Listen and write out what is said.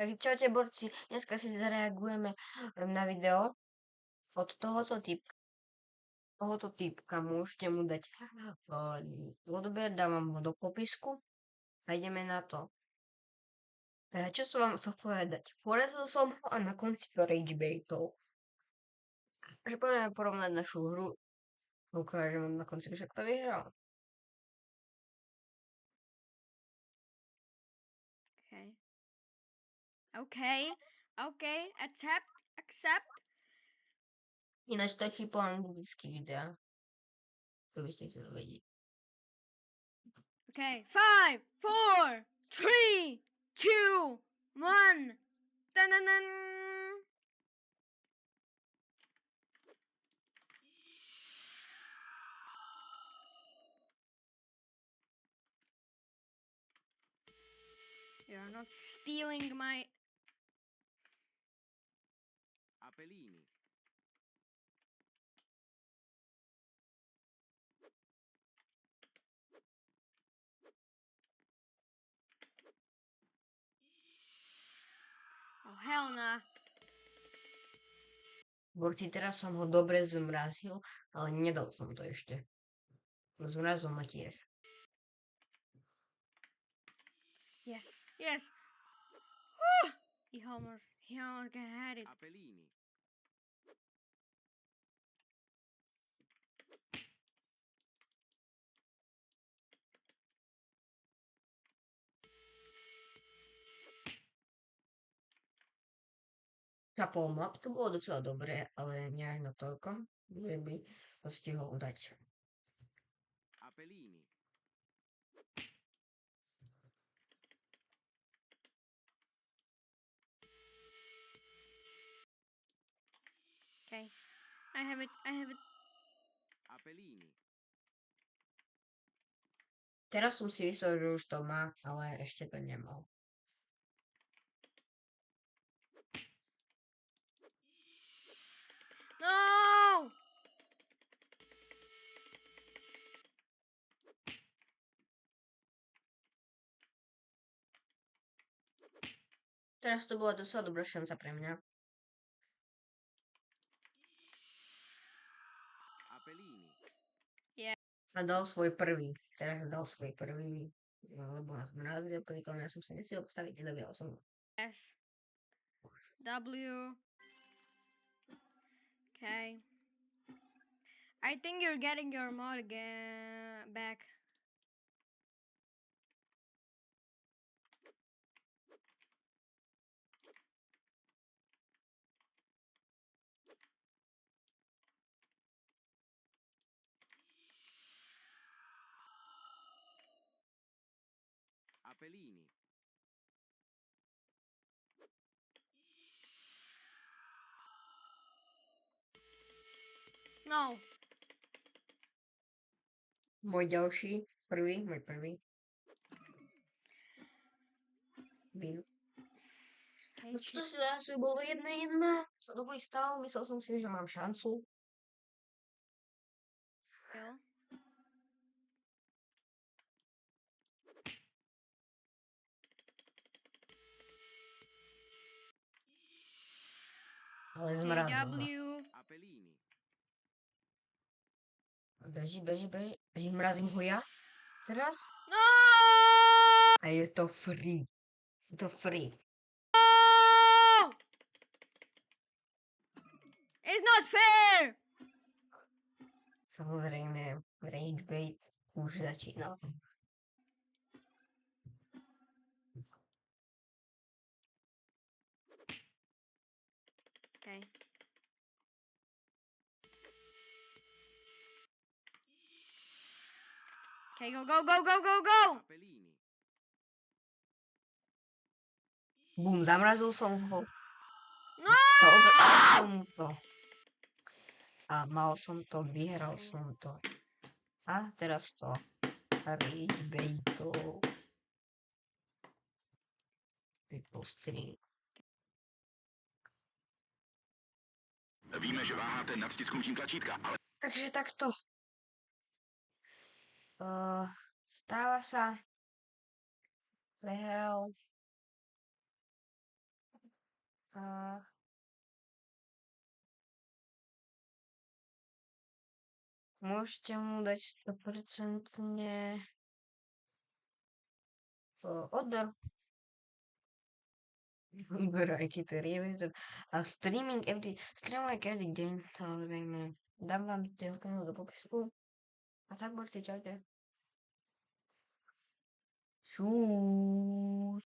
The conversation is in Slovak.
Takže čaute borci, dneska si zareagujeme na video od tohoto typka. Môžete mu dať odber, dávam ho do popisku a ideme na to. Čo som vám chcel povedať? Porazil som ho a na konci to ragebaitol. Že poďme porovnať našu hru. Ukážem vám na konci, že kto vyhral. Okay, accept. Ináč točí po anglicky videa. To by ste chceli vedieť. Okay, 5, 4, 3, 2, 1. Dun-dun-dun. You're not stealing my... Apellini. Oh, hell nah. Borci, teraz som ho dobre zmrazil, ale nedal som to ešte. Zmrazil ma tiež. Yes. He almost had it. Apellini. Čapol map, to bolo docela dobré, ale nejak na toľko, že by ho stihol dať. Apellini. Okay. I have it. Apellini. Teraz som si myslel, že už to má, ale ešte to nemal. No! Teraz to bola docela dobrá šanca pre mňa. Apellini. A dal svoj prvý. Teraz dal svoj prvý. Lebo nás mrazil, pritom ja som sa nesiel postaviť, nedobial som ho. S. W. Okay. I think you're getting your mod again back. Apellini. No. Môj ďalší, môj prvý. Bil. Okay, No čo to situáciu bolo 1-1. Sa dobrý stav, myslel som si, že mám šancu. chill. Ale zmrazil ma. W. Apellini. Beží. Zmrazím ho ja. Teraz. No! A je to free. Je to free. It's not fair! Samozrejme, rage bait už začína. Okay. Okay, go! Apellini. Bum, zamrazil som ho. No! Zaobral som to. A mal som to, vyhral som to. A teraz to rage baitol. Vypustri. Víme, že váháte nad stisknutím tlačítka, ale... Takže takto. Stáva sa. Prehral. A môžete mu dať 100% odber. Výber, aký to je. A streamuj každý deň, samozrejme. Dám vám jeho kanál do popisku. A tak budete, čaute. Čus.